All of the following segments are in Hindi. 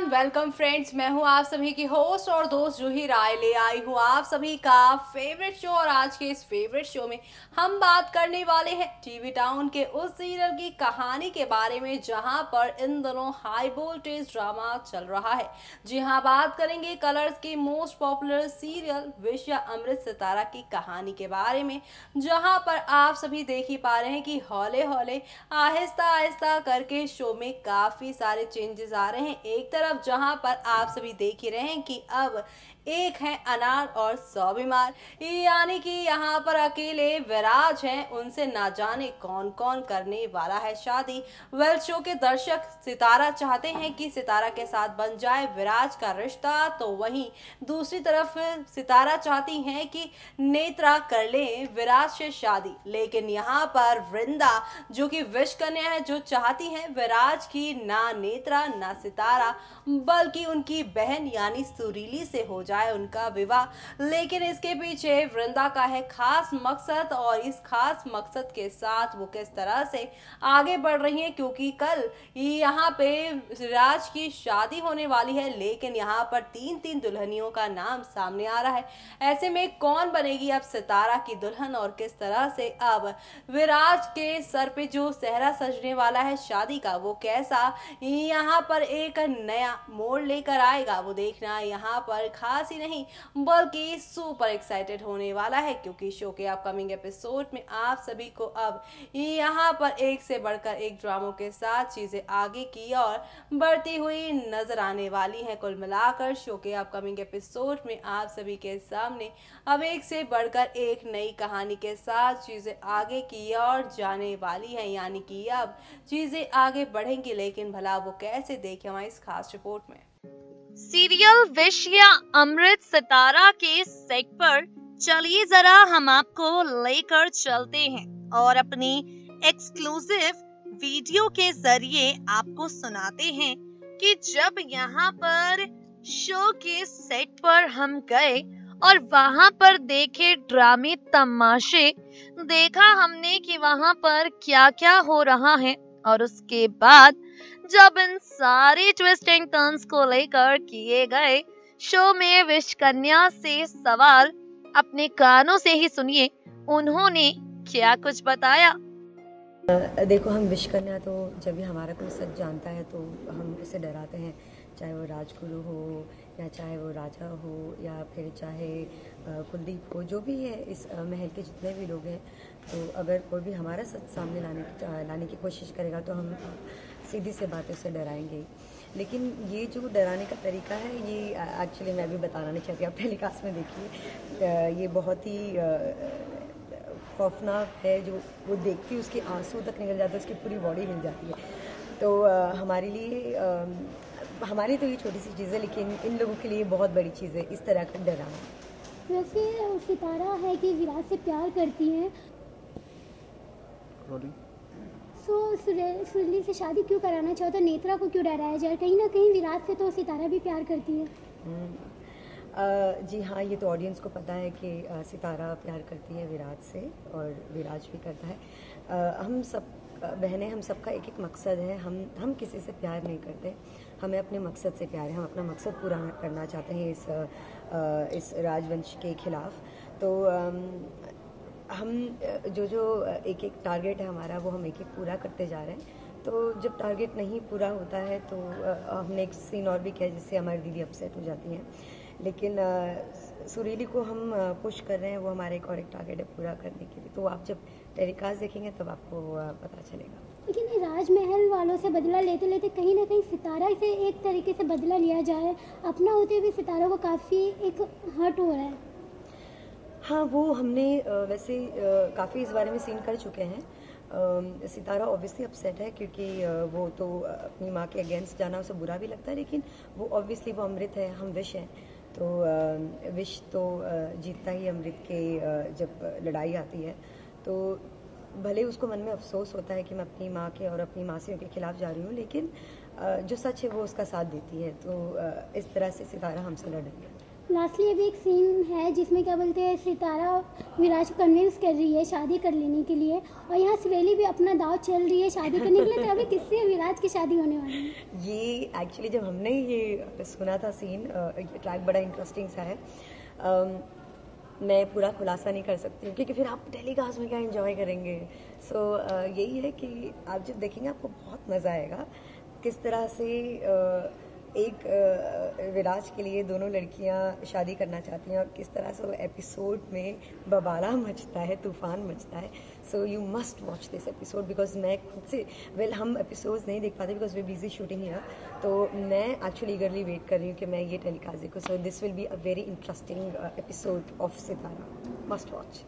Everyone, welcome friends. मैं हूं आप सभी की होस्ट और दोस्त जूही राय। ले आई हूं आप सभी का फेवरेट शो और आज के इस फेवरेट शो में हम बात करने वाले हैं टीवी टाउन के उस सीरियल की कहानी के बारे में जहां पर इन दिनों हाई वोल्टेज ड्रामा चल रहा है। जी हां, बात करेंगे कलर्स की मोस्ट पॉपुलर सीरियल विश या अमृत सितारा की कहानी के बारे में, जहां पर आप सभी देख ही पा रहे हैं कि हौले हौले आहिस्ता आहिस्ता करके शो में काफी सारे चेंजेस आ रहे हैं। एक तरफ जहां पर आप सभी देख ही रहे हैं कि अब एक है अनार और 100 बीमार, यानी कि यहाँ पर अकेले विराज हैं, उनसे ना जाने कौन कौन करने वाला है शादी। वेल, शो के दर्शक सितारा चाहते हैं कि सितारा के साथ बन जाए विराज का रिश्ता, तो वहीं दूसरी तरफ सितारा चाहती हैं कि नेत्रा कर ले विराज से शादी। लेकिन यहाँ पर वृंदा जो कि विश कन्या है, जो चाहती हैं विराज की ना नेत्रा ना सितारा बल्कि उनकी बहन यानी सुरीली से हो जाए उनका विवाह। लेकिन इसके पीछे वृंदा का है खास मकसद और इस खास मकसद के साथ वो किस तरह से आगे बढ़ रही हैं, क्योंकि कल यहाँ पे राज की शादी होने वाली है। लेकिन यहाँ पर तीन तीन दुल्हनियों का नाम सामने आ रहा है। ऐसे में कौन बनेगी अब सितारा की दुल्हन और किस तरह से अब विराज के सर पे जो सेहरा सजने वाला है शादी का, वो कैसा यहाँ पर एक नया मोड़ लेकर आएगा, वो देखना यहाँ पर खास ही नहीं बल्कि सुपर एक्साइटेड होने वाला है। क्योंकि शो के अपकमिंग एपिसोड में आप सभी को अब यहाँ पर एक से बढ़कर एक ड्रामों के साथ चीजें आगे की और बढ़ती हुई नजर आने वाली हैं। कुल मिलाकर शो के अपकमिंग एपिसोड में आप सभी के सामने अब एक से बढ़कर एक नई कहानी के साथ चीजें आगे की और जाने वाली हैं, यानी कि अब चीजें आगे बढ़ेंगी। लेकिन भला वो कैसे, देखें हमारी इस खास रिपोर्ट में। सीरियल विश या अमृत सितारा के सेट पर चलिए जरा हम आपको लेकर चलते हैं और अपनी एक्सक्लूसिव वीडियो के जरिए आपको सुनाते हैं कि जब यहाँ पर शो के सेट पर हम गए और वहां पर देखे ड्रामे तमाशे, देखा हमने कि वहां पर क्या क्या हो रहा है। और उसके बाद जब इन सारे ट्विस्ट एंड टर्न्स को लेकर किए गए शो में विश कन्या से सवाल अपने कानों से ही सुनिए उन्होंने क्या कुछ बताया। देखो, हम विश कन्या तो जब भी हमारा कोई सच जानता है तो हम उसे डराते हैं, चाहे वो राजगुरु हो या चाहे वो राजा हो या फिर चाहे कुलदीप हो, जो भी है इस महल के जितने भी लोग हैं। तो अगर कोई भी हमारा सच सामने लाने की कोशिश करेगा तो हम सीधी से बातें उसे डराएंगे। लेकिन ये जो डराने का तरीका है, ये एक्चुअली मैं भी बताना नहीं चाहती, आप टेलीकास्ट में देखिए। ये बहुत ही खौफनाक है। जो वो देखती है उसके आंसू तक निकल जाते हैं, उसकी पूरी बॉडी हिल जाती है। तो हमारे लिए हमारी तो ये छोटी सी चीज़ है, लेकिन इन लोगों के लिए बहुत बड़ी चीज़ है इस तरह का डराना। वैसे सितारा है कि विराज से प्यार करती है, सो सुरीली से शादी क्यों कराना चाहता, नेत्रा को क्यों डराया जाए? कहीं ना कहीं विराज से तो सितारा भी प्यार करती है। जी हाँ, ये तो ऑडियंस को पता है कि सितारा प्यार करती है विराज से और विराज भी करता है। हम सब बहनें, हम सबका एक एक मकसद है। हम किसी से प्यार नहीं करते, हमें अपने मकसद से प्यार है। हम अपना मकसद पूरा करना चाहते हैं इस राजवंश के खिलाफ। तो हम जो एक एक टारगेट है हमारा, वो हम एक एक पूरा करते जा रहे हैं। तो जब टारगेट नहीं पूरा होता है तो हमने एक सीन और भी किया जिससे हमारी दीदी अपसेट हो जाती हैं। लेकिन सुरीली को हम पुश कर रहे हैं, वो हमारे एक और एक टारगेट है पूरा करने के लिए। तो आप जब टेलीकास्ट देखेंगे तब आपको पता चलेगा। लेकिन राजमहल वालों से बदला लेते लेते कहीं ना कहीं सितारा से एक तरीके से बदला लिया जाए, अपना होते हुए सितारा को काफ़ी एक हर्ट हो रहा है। हाँ, वो हमने वैसे काफ़ी इस बारे में सीन कर चुके हैं। सितारा ऑब्वियसली अपसेट है क्योंकि वो तो अपनी माँ के अगेंस्ट जाना उसे बुरा भी लगता है, लेकिन वो ऑब्वियसली वो अमृत है, हम विश हैं। तो विश तो जीतता ही अमृत के जब लड़ाई आती है। तो भले उसको मन में अफसोस होता है कि मैं अपनी माँ के और अपनी मासियों के खिलाफ जा रही हूँ, लेकिन जो सच है वो उसका साथ देती है। तो इस तरह से सितारा हमसे लड़ रही है। लास्टली अभी एक सीन है जिसमें क्या बोलते हैं, सितारा विराज को कन्विंस कर रही है शादी कर लेने के लिए, और यहाँ सवेली भी अपना दाव चल रही है शादी करने के लिए। तो अभी किससे विराज की शादी होने वाली है? ये एक्चुअली जब हमने ये सुना था सीन, ये ट्रैक बड़ा इंटरेस्टिंग सा है। मैं पूरा खुलासा नहीं कर सकती हूँ क्योंकि फिर आप टेलीकास्ट में क्या एंजॉय करेंगे। सो यही है कि आप जब देखेंगे आपको बहुत मज़ा आएगा किस तरह से एक विराज के लिए दोनों लड़कियां शादी करना चाहती हैं और किस तरह से वो एपिसोड में बवाला मचता है, तूफान मचता है। So you must watch this episode because मैं खुद से हम एपिसोड्स नहीं देख पाते because way busy shooting here, तो मैं एक्चुअली ईगरली वेट कर रही हूँ कि मैं ये टेलीकास्ट देखूँ। So this will be a very interesting episode of Sitara, must watch.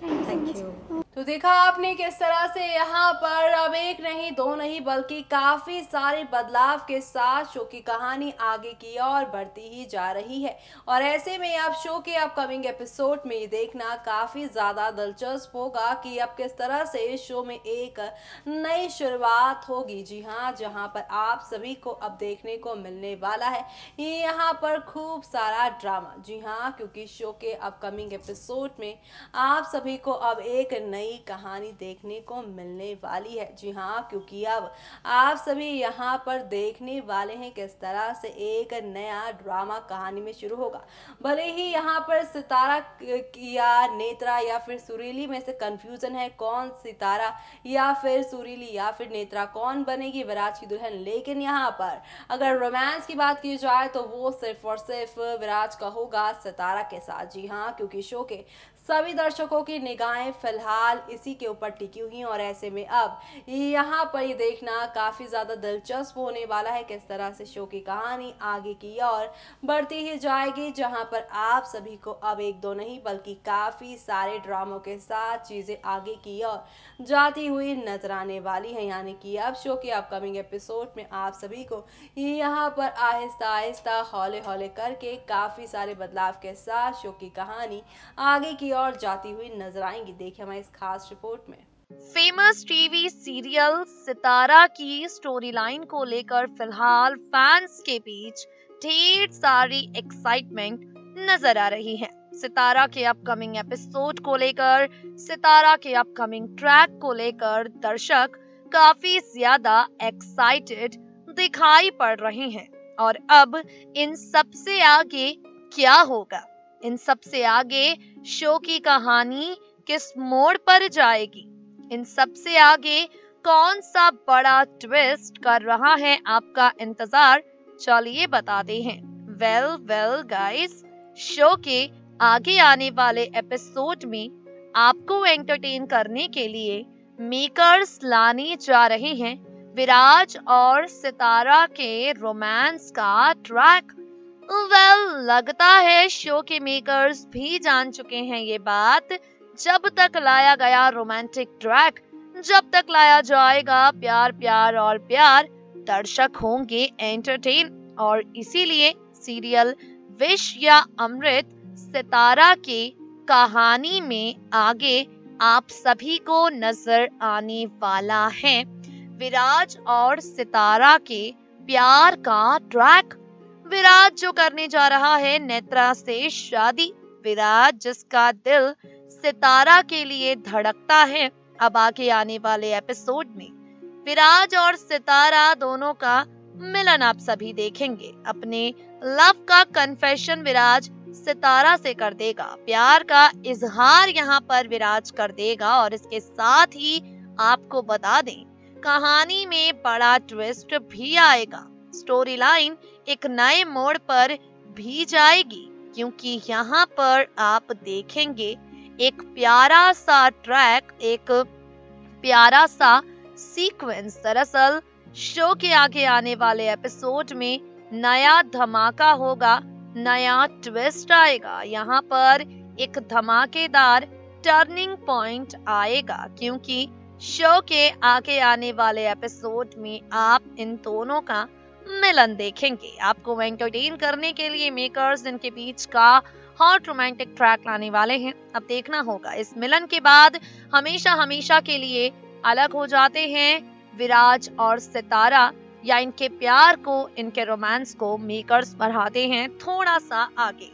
Thank you. तो देखा आपने किस तरह से यहाँ पर अब एक नहीं दो नहीं बल्कि काफी सारे बदलाव के साथ शो की कहानी आगे की ओर बढ़ती ही जा रही है, और ऐसे में अब शो के अपकमिंग एपिसोड में ये देखना काफी ज्यादा दिलचस्प होगा कि अब किस तरह से इस शो में एक नई शुरुआत होगी। जी हाँ, जहाँ पर आप सभी को अब देखने को मिलने वाला है ये यहाँ पर खूब सारा ड्रामा। जी हाँ, क्योंकि शो के अपकमिंग एपिसोड में आप सभी को अब एक नई कहानी देखने को मिलने वाली है। जी हाँ, क्योंकि अब आप सभी यहाँ पर देखने वाले हैं किस तरह से एक नया ड्रामा कहानी में शुरू होगा। भले ही यहाँ पर सितारा या नेत्रा या फिर सुरीली में से कंफ्यूजन है कौन सितारा या फिर सुरीली या फिर नेत्रा कौन बनेगी विराज की दुल्हन, लेकिन यहाँ पर अगर रोमांस की बात की जाए तो वो सिर्फ और सिर्फ विराज का होगा सितारा के साथ। जी हाँ, क्योंकि शो के सभी दर्शकों की निगाहें फिलहाल इसी के ऊपर टिकी हुई हैं, और ऐसे में अब यहाँ पर ये देखना काफ़ी ज़्यादा दिलचस्प होने वाला है किस तरह से शो की कहानी आगे की ओर बढ़ती ही जाएगी, जहाँ पर आप सभी को अब एक दो नहीं बल्कि काफ़ी सारे ड्रामों के साथ चीज़ें आगे की ओर जाती हुई नजर आने वाली हैं। यानी कि अब शो के अपकमिंग एपिसोड में आप सभी को यहाँ पर आहिस्ता आहिस्ता हौले हौले करके काफ़ी सारे बदलाव के साथ शो की कहानी आगे की और जाती हुई नजर आएंगी। देखिए हमारी इस खास रिपोर्ट में। फेमस टीवी सीरियल सितारा की स्टोरी लाइन को लेकर फिलहाल फैंस के बीच ढेर सारी एक्साइटमेंट नजर आ रही है। सितारा के अपकमिंग एपिसोड को लेकर, सितारा के अपकमिंग ट्रैक को लेकर दर्शक काफी ज्यादा एक्साइटेड दिखाई पड़ रहे हैं। और अब इन सबसे आगे क्या होगा, इन सबसे आगे शो की कहानी किस मोड़ पर जाएगी, इन सबसे आगे कौन सा बड़ा ट्विस्ट कर रहा है आपका इंतजार चलिए बताते हैं। वेल गाइस, शो के आगे आने वाले एपिसोड में आपको एंटरटेन करने के लिए मेकर्स लाने जा रहे हैं विराज और सितारा के रोमांस का ट्रैक। लगता है शो के मेकर्स भी जान चुके हैं ये बात। जब तक लाया गया रोमांटिक ट्रैक, जब तक लाया जाएगा प्यार प्यार और प्यार, दर्शक होंगे एंटरटेन, और इसीलिए सीरियल विश या अमृत सितारा के कहानी में आगे आप सभी को नजर आने वाला है विराज और सितारा के प्यार का ट्रैक। विराज जो करने जा रहा है नेत्रा से शादी, विराज जिसका दिल सितारा के लिए धड़कता है। अब आगे आने वाले एपिसोड में विराज और सितारा दोनों का मिलन आप सभी देखेंगे। अपने लव का कन्फेशन विराज सितारा से कर देगा, प्यार का इजहार यहाँ पर विराज कर देगा, और इसके साथ ही आपको बता दें कहानी में बड़ा ट्विस्ट भी आएगा। स्टोरी लाइन एक नए मोड़ पर भी जाएगी, क्योंकि यहाँ पर आप देखेंगे एक प्यारा सा ट्रैक, एक प्यारा सा सीक्वेंस। दरअसल शो के आगे आने वाले एपिसोड में नया धमाका होगा, नया ट्विस्ट आएगा। यहाँ पर एक धमाकेदार टर्निंग पॉइंट आएगा, क्योंकि शो के आगे आने वाले एपिसोड में आप इन दोनों का मिलन देखेंगे। आपको एंटरटेन करने के लिए मेकर्स इनके बीच का हॉट रोमांटिक ट्रैक लाने वाले हैं। अब देखना होगा इस मिलन के बाद हमेशा हमेशा के लिए अलग हो जाते हैं विराज और सितारा, या इनके प्यार को, इनके रोमांस को मेकर्स बढ़ाते हैं थोड़ा सा आगे।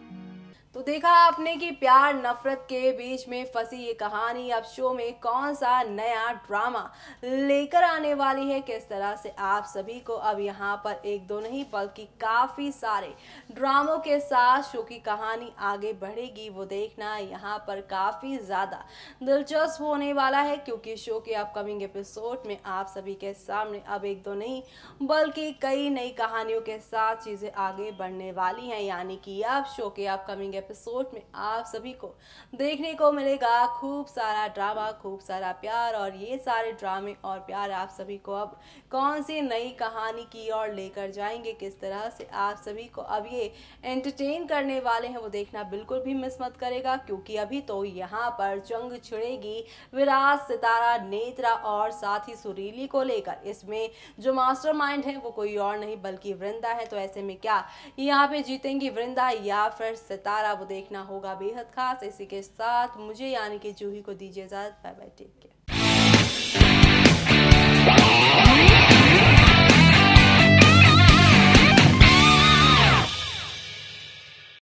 तो देखा आपने कि प्यार नफरत के बीच में फंसी ये कहानी अब शो में कौन सा नया ड्रामा लेकर आने वाली है, किस तरह से आप सभी को अब यहाँ पर एक दो नहीं बल्कि काफी सारे ड्रामों के साथ शो की कहानी आगे बढ़ेगी, वो देखना यहाँ पर काफी ज्यादा दिलचस्प होने वाला है, क्योंकि शो के अपकमिंग एपिसोड में आप सभी के सामने अब एक दो नहीं बल्कि कई नई कहानियों के साथ चीजें आगे बढ़ने वाली हैं। यानी कि अब शो के अपकमिंग एपिसोड में आप सभी को देखने को मिलेगा खूब सारा ड्रामा, खूब सारा प्यार, और ये सारे ड्रामे और प्यार आप सभी को अब कौन सी नई कहानी की ओर लेकर जाएंगे, किस तरह से आप सभी को अब ये एंटरटेन करने वाले हैं, वो देखना बिल्कुल भी मिस मत करेगा। क्योंकि अभी तो यहाँ पर जंग छिड़ेगी विराज, सितारा, नेत्रा और साथ ही सुरीली को लेकर। इसमें जो मास्टरमाइंड है वो कोई और नहीं बल्कि वृंदा है। तो ऐसे में क्या यहाँ पे जीतेंगी वृंदा या फिर सितारा, वो देखना होगा बेहद खास। इसी के साथ मुझे यानी कि जूही को दीजिए इजाजत। Bye bye, take care.